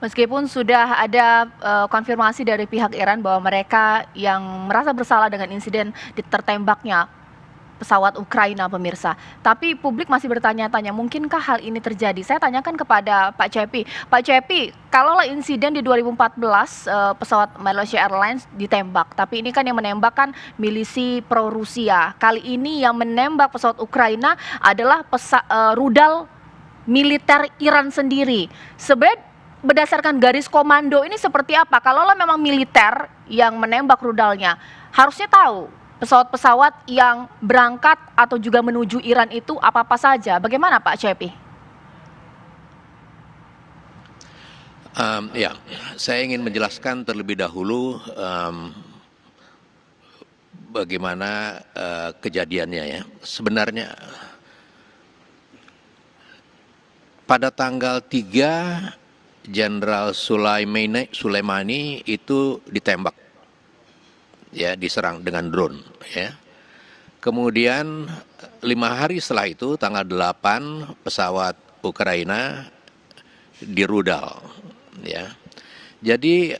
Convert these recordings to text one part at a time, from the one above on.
Meskipun sudah ada konfirmasi dari pihak Iran bahwa mereka yang merasa bersalah dengan insiden tertembaknya pesawat Ukraina, pemirsa. Tapi publik masih bertanya-tanya, mungkinkah hal ini terjadi? Saya tanyakan kepada Pak Cepi. Pak Cepi, kalaulah insiden di 2014 pesawat Malaysia Airlines ditembak, tapi ini kan yang menembak kan milisi pro Rusia. Kali ini yang menembak pesawat Ukraina adalah rudal militer Iran sendiri. Sebenarnya berdasarkan garis komando ini seperti apa? Kalau memang militer yang menembak rudalnya, harusnya tahu pesawat-pesawat yang berangkat atau juga menuju Iran itu apa-apa saja. Bagaimana Pak Cepi? Ya, saya ingin menjelaskan terlebih dahulu bagaimana kejadiannya ya. Sebenarnya pada tanggal 3 Jenderal Sulaimani itu ditembak, ya, diserang dengan drone, ya. Kemudian 5 hari setelah itu, tanggal 8, pesawat Ukraina dirudal, ya. Jadi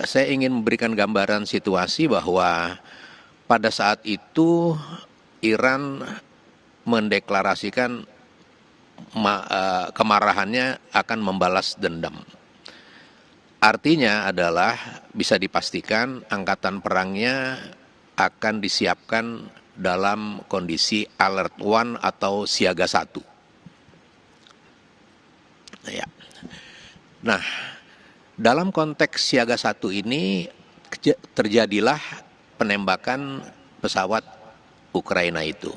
saya ingin memberikan gambaran situasi bahwa pada saat itu Iran mendeklarasikan kemarahannya akan membalas dendam. Artinya adalah bisa dipastikan angkatan perangnya akan disiapkan dalam kondisi alert one atau siaga 1. Ya. Nah, dalam konteks siaga 1 ini terjadilah penembakan pesawat Ukraina itu.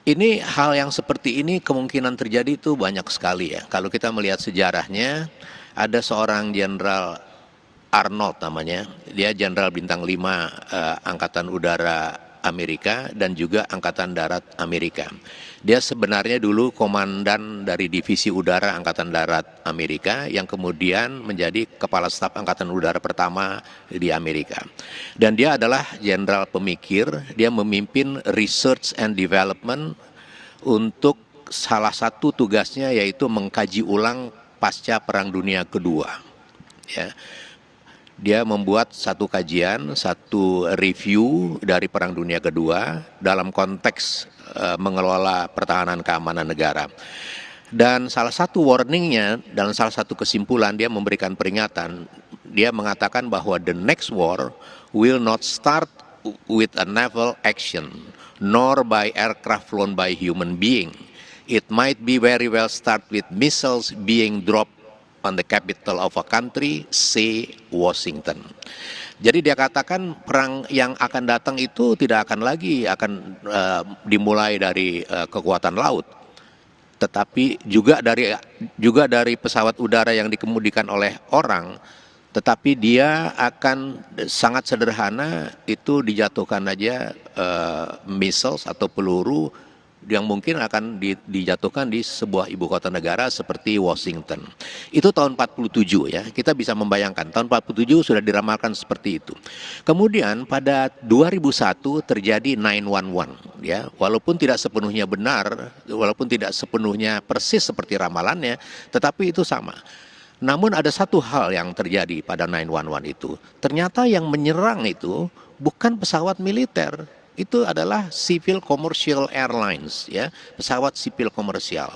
Ini hal yang seperti ini kemungkinan terjadi itu banyak sekali ya. Kalau kita melihat sejarahnya, ada seorang Jenderal Arnold namanya, dia Jenderal Bintang 5 Angkatan Udara Amerika dan juga Angkatan Darat Amerika. Dia sebenarnya dulu komandan dari Divisi Udara Angkatan Darat Amerika yang kemudian menjadi Kepala Staf Angkatan Udara pertama di Amerika. Dan dia adalah jenderal pemikir, dia memimpin research and development untuk salah satu tugasnya yaitu mengkaji ulang pasca Perang Dunia Kedua. Ya. Dia membuat satu kajian, satu review dari Perang Dunia Kedua dalam konteks mengelola pertahanan keamanan negara. Dan salah satu warningnya, dan salah satu kesimpulan dia memberikan peringatan, dia mengatakan bahwa the next war will not start with a naval action, nor by aircraft flown by human being. It might be very well start with missiles being dropped on the capital of a country, say Washington. Jadi dia katakan perang yang akan datang itu tidak akan lagi dimulai dari kekuatan laut, tetapi juga dari pesawat udara yang dikemudikan oleh orang, tetapi dia akan sangat sederhana itu dijatuhkan aja missiles atau peluru yang mungkin akan dijatuhkan di sebuah ibu kota negara seperti Washington. Itu tahun 47 ya, kita bisa membayangkan tahun 47 sudah diramalkan seperti itu. Kemudian pada 2001 terjadi 911 ya, walaupun tidak sepenuhnya benar, walaupun tidak sepenuhnya persis seperti ramalannya, tetapi itu sama. Namun ada satu hal yang terjadi pada 911 itu, ternyata yang menyerang itu bukan pesawat militer, itu adalah civil commercial airlines ya, pesawat sipil komersial.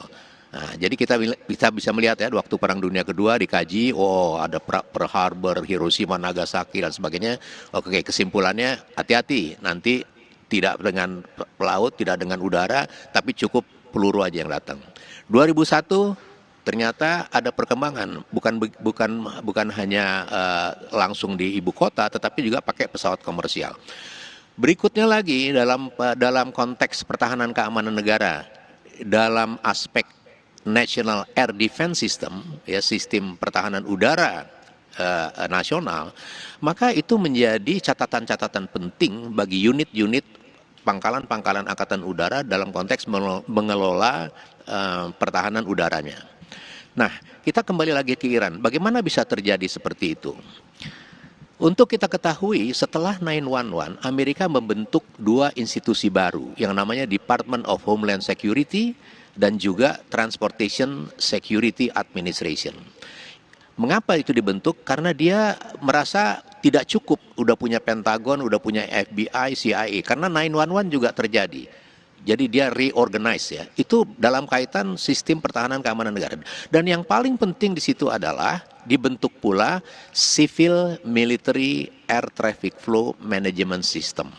Nah, jadi kita bisa melihat ya, waktu Perang Dunia Kedua dikaji, oh ada Pearl Harbor, Hiroshima, Nagasaki dan sebagainya. Oke, kesimpulannya hati-hati, nanti tidak dengan laut, tidak dengan udara, tapi cukup peluru aja yang datang. 2001 ternyata ada perkembangan, bukan hanya langsung di ibu kota, tetapi juga pakai pesawat komersial. Berikutnya lagi dalam konteks pertahanan keamanan negara, dalam aspek National Air Defense System, ya, sistem pertahanan udara nasional, maka itu menjadi catatan-catatan penting bagi unit-unit pangkalan-pangkalan angkatan udara dalam konteks mengelola pertahanan udaranya. Nah, kita kembali lagi ke Iran. Bagaimana bisa terjadi seperti itu? Untuk kita ketahui, setelah 911, Amerika membentuk 2 institusi baru yang namanya Department of Homeland Security dan juga Transportation Security Administration. Mengapa itu dibentuk? Karena dia merasa tidak cukup, udah punya Pentagon, udah punya FBI, CIA, karena 911 juga terjadi. Jadi dia reorganize ya. Itu dalam kaitan sistem pertahanan keamanan negara. Dan yang paling penting di situ adalah dibentuk pula Civil Military Air Traffic Flow Management System.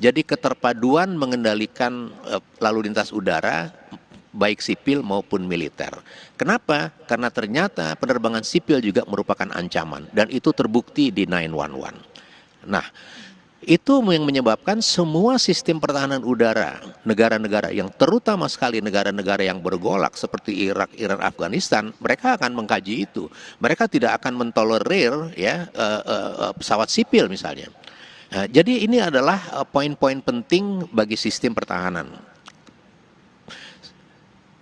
Jadi keterpaduan mengendalikan lalu lintas udara baik sipil maupun militer. Kenapa? Karena ternyata penerbangan sipil juga merupakan ancaman dan itu terbukti di 911. Nah, itu yang menyebabkan semua sistem pertahanan udara negara-negara yang terutama sekali negara-negara yang bergolak seperti Irak, Iran, Afghanistan, mereka akan mengkaji itu. Mereka tidak akan mentolerir ya pesawat sipil misalnya. Nah, jadi ini adalah poin-poin penting bagi sistem pertahanan.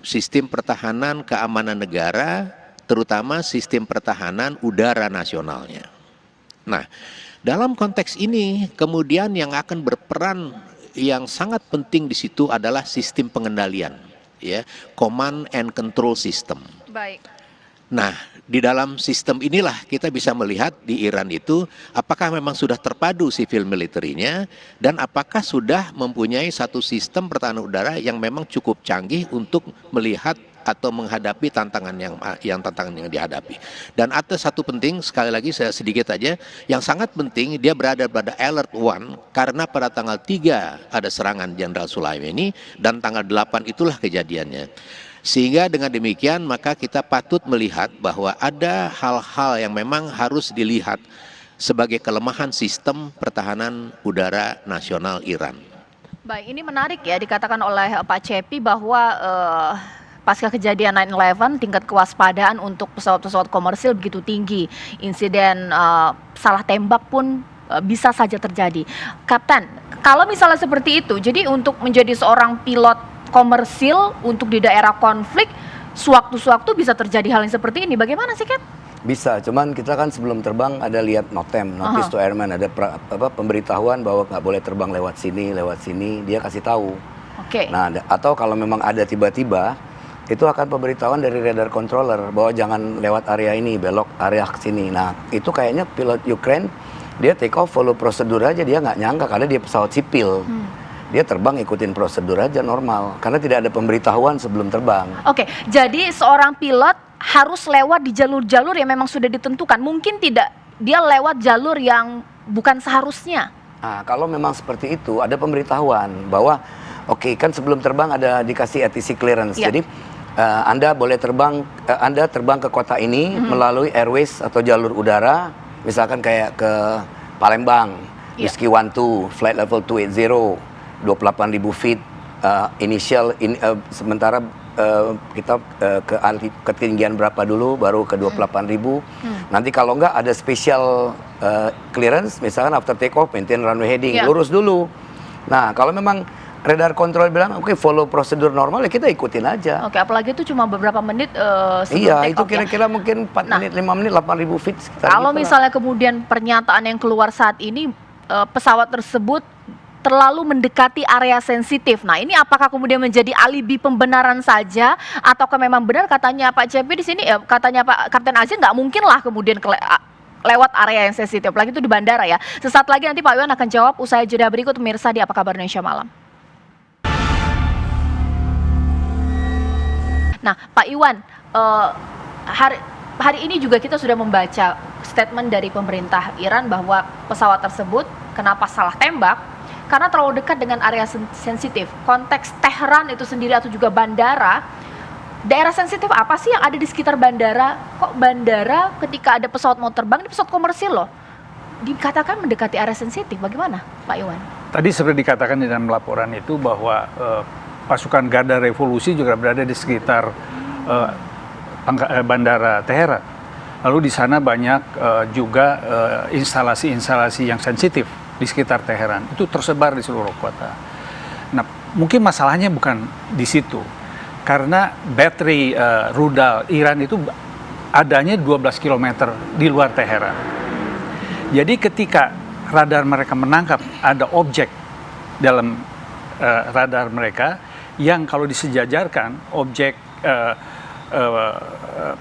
Sistem pertahanan keamanan negara, terutama sistem pertahanan udara nasionalnya. Nah, dalam konteks ini kemudian yang akan berperan yang sangat penting di situ adalah sistem pengendalian, ya, command and control system. Baik. Nah, di dalam sistem inilah kita bisa melihat di Iran itu apakah memang sudah terpadu sivil militernya dan apakah sudah mempunyai satu sistem pertahanan udara yang memang cukup canggih untuk melihat atau menghadapi tantangan yang dihadapi. Dan ada satu penting, sekali lagi saya sedikit aja, yang sangat penting dia berada pada alert 1 karena pada tanggal 3 ada serangan Jenderal Sulaimani dan tanggal 8 itulah kejadiannya. Sehingga dengan demikian maka kita patut melihat bahwa ada hal-hal yang memang harus dilihat sebagai kelemahan sistem pertahanan udara nasional Iran. Baik, ini menarik ya dikatakan oleh Pak Cepi bahwa pasca kejadian 9/11 tingkat kewaspadaan untuk pesawat-pesawat komersil begitu tinggi. Insiden salah tembak pun bisa saja terjadi. Kapten, kalau misalnya seperti itu, jadi untuk menjadi seorang pilot komersil untuk di daerah konflik, sewaktu-sewaktu bisa terjadi hal yang seperti ini. Bagaimana sih, Cap? Bisa, cuman kita kan sebelum terbang ada lihat NOTAM, Notice to Airman, ada pemberitahuan bahwa nggak boleh terbang lewat sini, dia kasih tahu. Oke. Nah, atau kalau memang ada tiba-tiba, itu akan pemberitahuan dari radar controller bahwa jangan lewat area ini, belok area ke sini. Nah, itu kayaknya pilot Ukraine, dia take off follow prosedur aja, dia nggak nyangka karena dia pesawat sipil. Dia terbang ikutin prosedur aja normal, karena tidak ada pemberitahuan sebelum terbang. Oke, jadi seorang pilot harus lewat di jalur-jalur yang memang sudah ditentukan. Mungkin tidak dia lewat jalur yang bukan seharusnya. Nah, kalau memang seperti itu, ada pemberitahuan bahwa oke, kan sebelum terbang ada dikasih ATC clearance. Ya. Jadi Anda boleh terbang, Anda terbang ke kota ini melalui airways atau jalur udara, misalkan kayak ke Palembang, Whiskey 12, flight level 280, 28.000 feet, initial, sementara kita ke ketinggian berapa dulu, baru ke 28.000. Nanti kalau enggak ada special clearance, misalkan after take off, maintain runway heading, lurus dulu. Nah, kalau memang radar control bilang, oke, follow prosedur normal, ya kita ikutin aja. Oke, apalagi itu cuma beberapa menit sebelum iya, take itu off, kira-kira mungkin 4 menit, 5 menit, 8.000 feet sekitar. Kalau gitu misalnya kemudian pernyataan yang keluar saat ini, pesawat tersebut terlalu mendekati area sensitif. Nah, ini apakah kemudian menjadi alibi pembenaran saja, ataukah memang benar katanya Pak Cepi di sini, katanya Pak Kapten Azin, nggak mungkin lah kemudian lewat area yang sensitif, lagi itu di bandara ya. Sesaat lagi nanti Pak Iwan akan jawab usai jeda berikut pemirsa di Apa Kabar Indonesia Malam. Nah, Pak Iwan, hari ini juga kita sudah membaca statement dari pemerintah Iran bahwa pesawat tersebut kenapa salah tembak karena terlalu dekat dengan area sensitif. Konteks Tehran itu sendiri atau juga bandara, daerah sensitif apa sih yang ada di sekitar bandara? Kok bandara ketika ada pesawat mau terbang, ini pesawat komersil loh, dikatakan mendekati area sensitif, bagaimana Pak Iwan? Tadi seperti dikatakan di dalam laporan itu bahwa pasukan Garda Revolusi juga berada di sekitar bandara Teheran. Lalu di sana banyak juga instalasi-instalasi yang sensitif di sekitar Teheran. Itu tersebar di seluruh kota. Nah, mungkin masalahnya bukan di situ. Karena bateri rudal Iran itu adanya 12 km di luar Teheran. Jadi ketika radar mereka menangkap ada objek dalam radar mereka yang kalau disejajarkan objek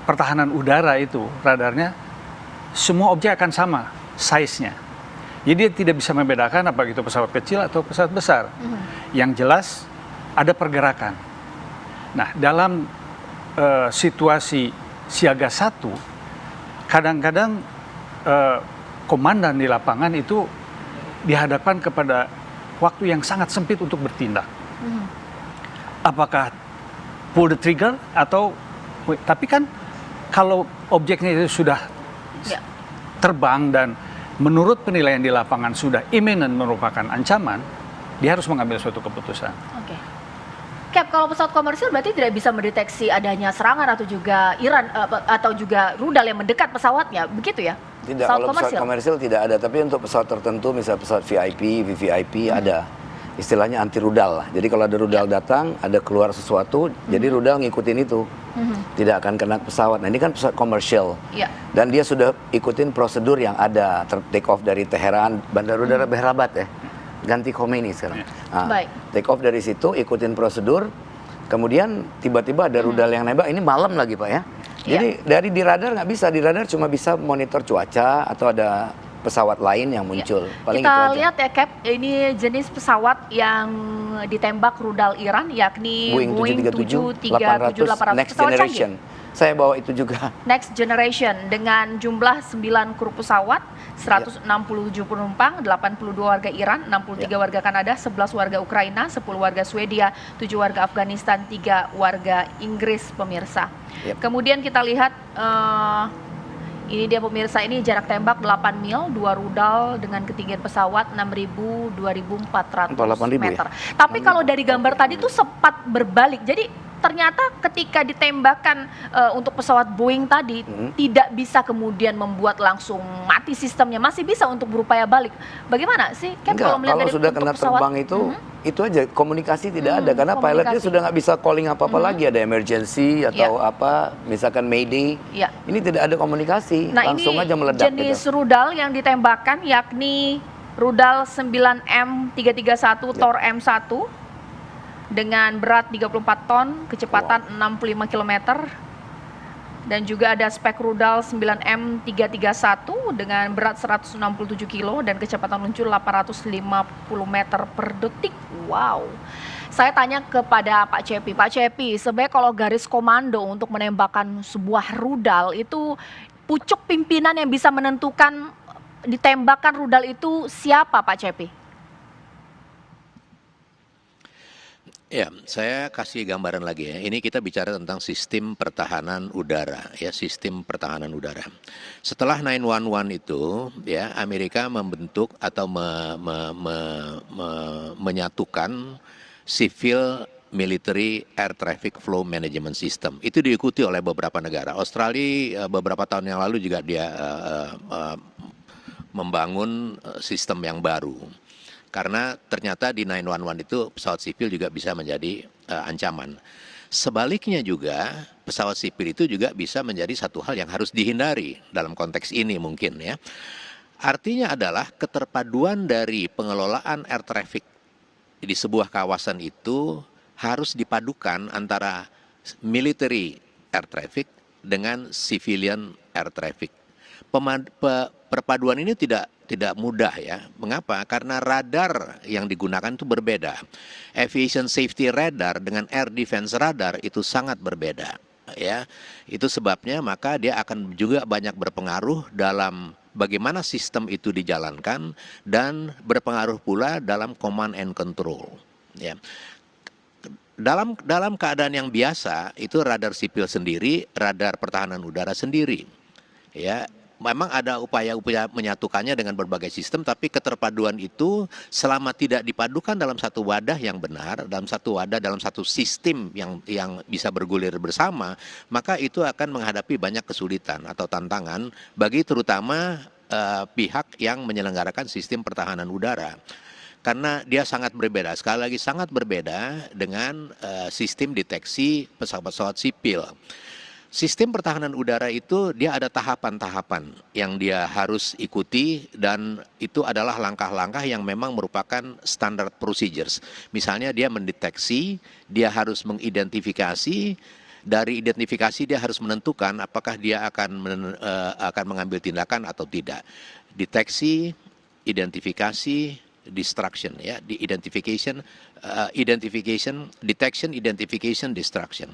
pertahanan udara itu radarnya semua objek akan sama size-nya. Jadi dia tidak bisa membedakan apa itu pesawat kecil atau pesawat besar. Yang jelas ada pergerakan. Nah, dalam situasi siaga 1, kadang-kadang komandan di lapangan itu dihadapkan kepada waktu yang sangat sempit untuk bertindak. Apakah pull the trigger atau tapi kan kalau objeknya itu sudah terbang dan menurut penilaian di lapangan sudah imminent merupakan ancaman, dia harus mengambil suatu keputusan. Oke. Cap, kalau pesawat komersil berarti tidak bisa mendeteksi adanya serangan atau juga atau juga rudal yang mendekat pesawatnya, begitu ya? Tidak, kalau pesawat komersil tidak ada, tapi untuk pesawat tertentu, misalnya pesawat VIP, VVIP ada. Istilahnya anti rudal lah. Jadi kalau ada rudal datang, ada keluar sesuatu, jadi rudal ngikutin itu. Tidak akan kena pesawat. Nah, ini kan pesawat komersial. Dan dia sudah ikutin prosedur yang ada, take off dari Teheran, Bandar Udara Behrabat ya. Ganti Khomeini sekarang. Nah, take off dari situ, ikutin prosedur, kemudian tiba-tiba ada rudal yang nembak, ini malam lagi Pak ya. Jadi dari di radar nggak bisa, di radar cuma bisa monitor cuaca atau ada pesawat lain yang muncul. Paling kita itu lihat ya Cap, ini jenis pesawat yang ditembak rudal Iran yakni Boeing 737-800 Next Generation. Saya bawa itu juga. Next Generation dengan jumlah 9 kru pesawat, 167 penumpang, 82 warga Iran, 63 warga Kanada, 11 warga Ukraina, 10 warga Swedia, 7 warga Afghanistan, 3 warga Inggris pemirsa. Kemudian kita lihat ini dia pemirsa, ini jarak tembak 8 mil, 2 rudal dengan ketinggian pesawat 6.000-2.400 meter. Tapi kalau dari gambar tadi tuh sempat berbalik. Jadi ternyata ketika ditembakkan untuk pesawat Boeing tadi tidak bisa kemudian membuat langsung mati sistemnya, masih bisa untuk berupaya balik. Bagaimana sih? Kalau sudah kena terbang itu aja komunikasi tidak ada karena pilotnya sudah nggak bisa calling apa-apa lagi, ada emergency atau apa, misalkan mayday. Ini tidak ada komunikasi, langsung aja meledak. Jenis rudal yang ditembakkan yakni rudal 9M331 Tor M1 dengan berat 34 ton, kecepatan 65 km. Dan juga ada spek rudal 9M331 dengan berat 167 kilo dan kecepatan luncur 850 meter per detik. Wow. Saya tanya kepada Pak Cepi. Pak Cepi, sebenarnya kalau garis komando untuk menembakkan sebuah rudal itu pucuk pimpinan yang bisa menentukan ditembakkan rudal itu siapa Pak Cepi? Ya, saya kasih gambaran lagi ya. Ini kita bicara tentang sistem pertahanan udara, ya, sistem pertahanan udara. Setelah 911 itu, ya, Amerika membentuk atau menyatukan Civil Military Air Traffic Flow Management System. Itu diikuti oleh beberapa negara. Australia beberapa tahun yang lalu juga dia membangun sistem yang baru. Karena ternyata di 911 itu pesawat sipil juga bisa menjadi ancaman. Sebaliknya juga pesawat sipil itu juga bisa menjadi satu hal yang harus dihindari dalam konteks ini mungkin ya. Artinya adalah keterpaduan dari pengelolaan air traffic di sebuah kawasan itu harus dipadukan antara military air traffic dengan civilian air traffic. Perpaduan ini tidak mudah ya. Mengapa? Karena radar yang digunakan itu berbeda. Aviation safety radar dengan air defense radar itu sangat berbeda ya. Itu sebabnya maka dia akan juga banyak berpengaruh dalam bagaimana sistem itu dijalankan dan berpengaruh pula dalam command and control ya. Dalam keadaan yang biasa itu radar sipil sendiri, radar pertahanan udara sendiri ya. Memang ada upaya-upaya menyatukannya dengan berbagai sistem, tapi keterpaduan itu selama tidak dipadukan dalam satu wadah yang benar, dalam satu wadah, dalam satu sistem yang bisa bergulir bersama, maka itu akan menghadapi banyak kesulitan atau tantangan bagi terutama pihak yang menyelenggarakan sistem pertahanan udara. Karena dia sangat berbeda, sekali lagi sangat berbeda dengan sistem deteksi pesawat-pesawat sipil. Sistem pertahanan udara itu dia ada tahapan-tahapan yang dia harus ikuti dan itu adalah langkah-langkah yang memang merupakan standard procedures. Misalnya dia mendeteksi, dia harus mengidentifikasi, Dari identifikasi dia harus menentukan apakah dia akan mengambil tindakan atau tidak. Deteksi, identifikasi, destruction ya, di identification, detection, identification, destruction.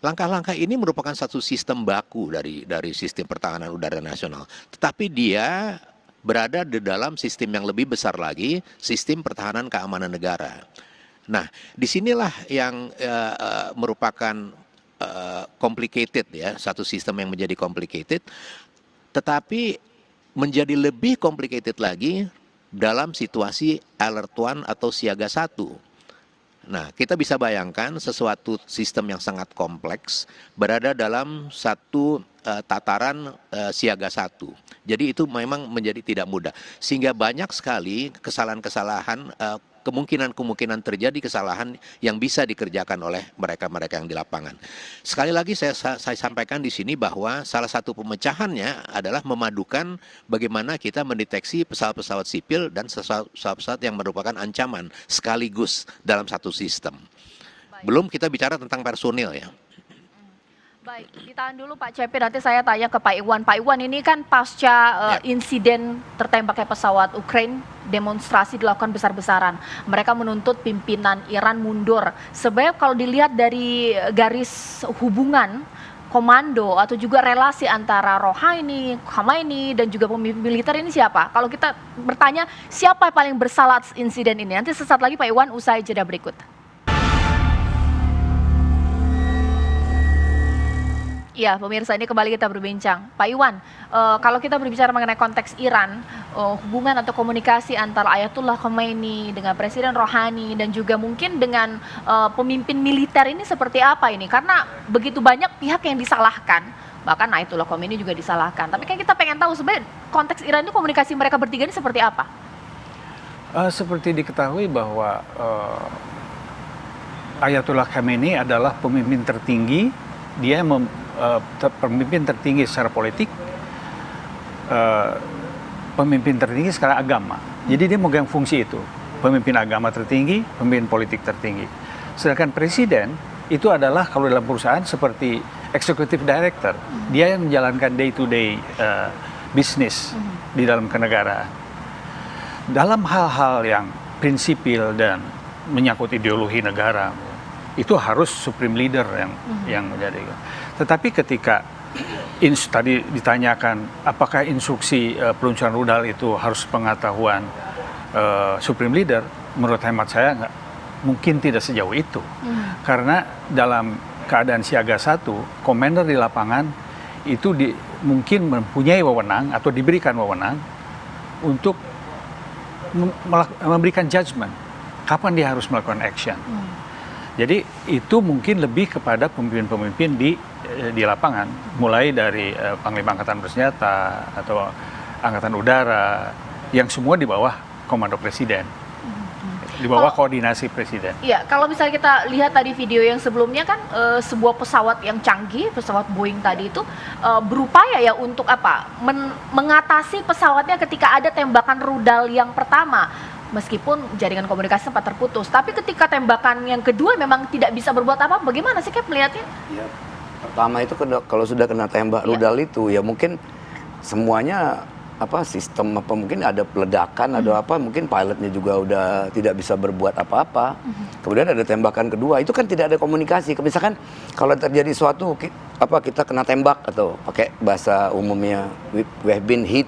Langkah-langkah ini merupakan satu sistem baku dari sistem pertahanan udara nasional. Tetapi dia berada di dalam sistem yang lebih besar lagi, sistem pertahanan keamanan negara. Nah, disinilah yang merupakan complicated ya, satu sistem yang menjadi complicated, tetapi menjadi lebih complicated lagi dalam situasi alert one atau siaga 1. Nah, kita bisa bayangkan sesuatu sistem yang sangat kompleks berada dalam satu tataran siaga 1. Jadi itu memang menjadi tidak mudah. Sehingga banyak sekali kesalahan-kesalahan, kemungkinan terjadi kesalahan yang bisa dikerjakan oleh mereka-mereka yang di lapangan. Sekali lagi saya sampaikan di sini bahwa salah satu pemecahannya adalah memadukan bagaimana kita mendeteksi pesawat-pesawat sipil dan pesawat-pesawat yang merupakan ancaman sekaligus dalam satu sistem. Belum kita bicara tentang personil ya. Baik, ditahan dulu Pak Cepi, nanti saya tanya ke Pak Iwan. Pak Iwan, ini kan pasca insiden tertembaknya pesawat Ukraina, demonstrasi dilakukan besar-besaran. Mereka menuntut pimpinan Iran mundur. Sebenarnya kalau dilihat dari garis hubungan komando atau juga relasi antara Rouhani, Khamenei dan juga pemimpin militer ini siapa? Kalau kita bertanya siapa yang paling bersalah atas insiden ini? Nanti sesaat lagi Pak Iwan usai jeda berikut. Iya, pemirsa, ini kembali kita berbincang. Pak Iwan, kalau kita berbicara mengenai konteks Iran, hubungan atau komunikasi antara Ayatullah Khamenei dengan Presiden Rouhani dan juga mungkin dengan pemimpin militer ini seperti apa ini? Karena begitu banyak pihak yang disalahkan, bahkan Ayatullah Khamenei juga disalahkan. Tapi kan kita pengen tahu sebenarnya konteks Iran itu komunikasi mereka bertiga ini seperti apa? Seperti diketahui bahwa Ayatullah Khamenei adalah pemimpin tertinggi, dia pemimpin tertinggi secara politik, pemimpin tertinggi secara agama. Jadi dia memegang fungsi itu, pemimpin agama tertinggi, pemimpin politik tertinggi. Sedangkan presiden itu adalah kalau dalam perusahaan seperti executive director, dia yang menjalankan day to day bisnis di dalam kenegaraan. Dalam hal-hal yang prinsipil dan menyangkut ideologi negara, itu harus supreme leader yang menjadi. Tetapi ketika tadi ditanyakan apakah instruksi peluncuran rudal itu harus pengetahuan supreme leader, menurut hemat saya mungkin tidak sejauh itu. Karena dalam keadaan siaga 1, komander di lapangan itu mungkin mempunyai wewenang atau diberikan wewenang untuk memberikan judgment kapan dia harus melakukan action. Jadi itu mungkin lebih kepada pemimpin-pemimpin di lapangan, mulai dari Panglima Angkatan Bersenjata atau Angkatan Udara, yang semua di bawah komando presiden, di bawah koordinasi presiden. Iya, kalau misalnya kita lihat tadi video yang sebelumnya kan sebuah pesawat yang canggih, pesawat Boeing tadi itu berupaya ya untuk apa? Mengatasi pesawatnya ketika ada tembakan rudal yang pertama. Meskipun jaringan komunikasi sempat terputus, tapi ketika tembakan yang kedua memang tidak bisa berbuat apa, bagaimana sih Cap melihatnya? Ya, pertama itu kalau sudah kena tembak rudal itu ya mungkin semuanya sistem mungkin ada peledakan, ada mungkin pilotnya juga udah tidak bisa berbuat apa-apa. Kemudian ada tembakan kedua, itu kan tidak ada komunikasi. Misalkan kalau terjadi suatu kita kena tembak atau pakai bahasa umumnya we have been hit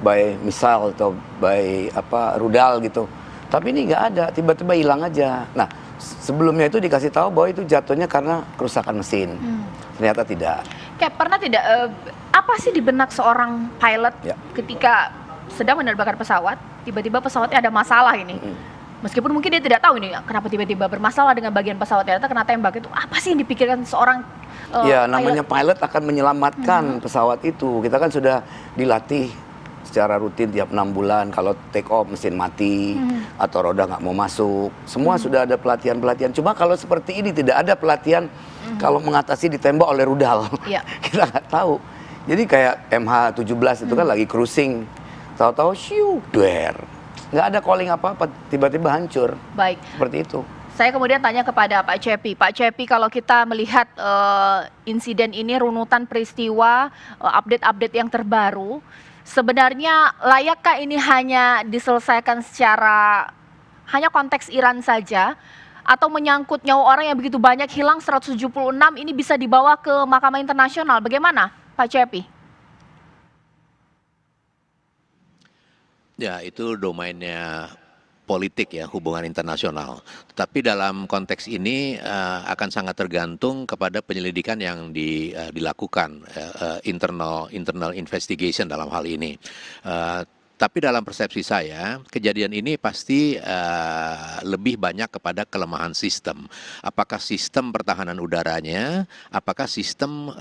by missile atau by rudal gitu. Tapi ini nggak ada, tiba-tiba hilang aja. Nah, sebelumnya itu dikasih tahu bahwa itu jatuhnya karena kerusakan mesin. Ternyata tidak. Kayak pernah tidak, apa sih di benak seorang pilot ketika sedang menerbangkan pesawat, tiba-tiba pesawatnya ada masalah ini? Meskipun mungkin dia tidak tahu ini kenapa tiba-tiba bermasalah dengan bagian pesawatnya, ternyata kena tembak, itu apa sih yang dipikirkan seorang namanya pilot akan menyelamatkan pesawat itu. Kita kan sudah dilatih secara rutin tiap 6 bulan, kalau take off mesin mati atau roda nggak mau masuk, semua sudah ada pelatihan-pelatihan. Cuma kalau seperti ini tidak ada pelatihan kalau mengatasi ditembak oleh rudal, kita nggak tahu. Jadi kayak MH17 itu kan lagi cruising, tahu-tahu nggak ada calling apa-apa, tiba-tiba hancur. Baik. Seperti itu. Saya kemudian tanya kepada Pak Cepi. Pak Cepi, kalau kita melihat insiden ini, runutan peristiwa, update-update yang terbaru, sebenarnya layakkah ini hanya diselesaikan secara hanya konteks Iran saja, atau menyangkut nyawa orang yang begitu banyak hilang 176 ini bisa dibawa ke Mahkamah Internasional? Bagaimana, Pak Cepi? Ya, itu domainnya politik ya, hubungan internasional. Tetapi dalam konteks ini akan sangat tergantung kepada penyelidikan yang dilakukan, internal investigation dalam hal ini. Tapi dalam persepsi saya, kejadian ini pasti lebih banyak kepada kelemahan sistem. Apakah sistem pertahanan udaranya, apakah sistem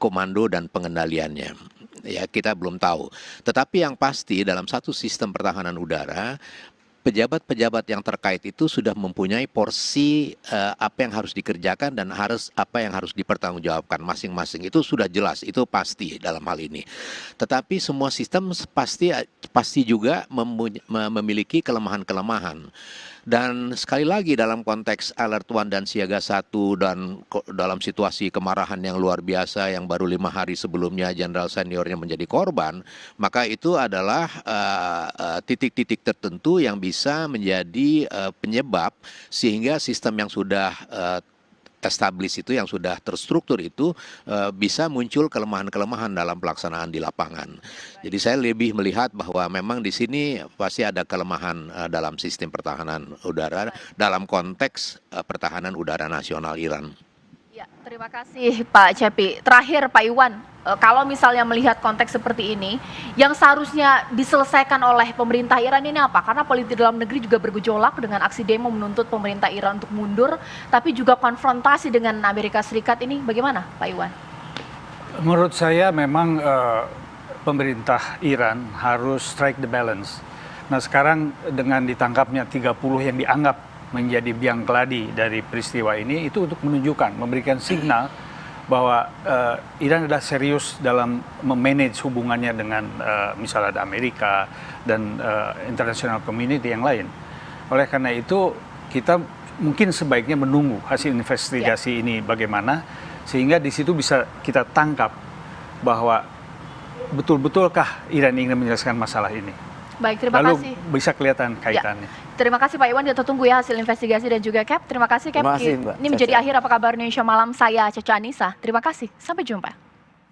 komando dan pengendaliannya. Ya, kita belum tahu. Tetapi yang pasti dalam satu sistem pertahanan udara, pejabat-pejabat yang terkait itu sudah mempunyai porsi apa yang harus dikerjakan dan apa yang harus dipertanggungjawabkan masing-masing. Itu sudah jelas, itu pasti dalam hal ini. Tetapi semua sistem pasti juga memiliki kelemahan-kelemahan. Dan sekali lagi dalam konteks alert 1 dan siaga 1 dan dalam situasi kemarahan yang luar biasa yang baru 5 hari sebelumnya jenderal seniornya menjadi korban, maka itu adalah titik-titik tertentu yang bisa menjadi penyebab sehingga sistem yang sudah established itu, yang sudah terstruktur itu bisa muncul kelemahan-kelemahan dalam pelaksanaan di lapangan. Jadi saya lebih melihat bahwa memang di sini pasti ada kelemahan dalam sistem pertahanan udara dalam konteks pertahanan udara nasional Iran. Ya, terima kasih Pak Cepi. Terakhir Pak Iwan, kalau misalnya melihat konteks seperti ini, yang seharusnya diselesaikan oleh pemerintah Iran ini apa? Karena politik dalam negeri juga bergejolak dengan aksi demo menuntut pemerintah Iran untuk mundur, tapi juga konfrontasi dengan Amerika Serikat ini bagaimana Pak Iwan? Menurut saya memang pemerintah Iran harus strike the balance. Nah sekarang dengan ditangkapnya 30 yang dianggap menjadi biang keladi dari peristiwa ini, itu untuk menunjukkan, memberikan signal bahwa Iran adalah serius dalam memanage hubungannya dengan misalnya ada Amerika dan international community yang lain. Oleh karena itu kita mungkin sebaiknya menunggu hasil investigasi ini bagaimana, sehingga di situ bisa kita tangkap bahwa betul-betulkah Iran ingin menyelesaikan masalah ini. Baik, terima kasih. Lalu bisa kelihatan kaitannya. Terima kasih Pak Iwan, kita tunggu ya hasil investigasi dan juga Cap. Terima kasih Cap. Terima kasih, Mbak Ini menjadi akhir Apa Kabar Indonesia Malam. Saya Caca Anissa. Terima kasih, sampai jumpa.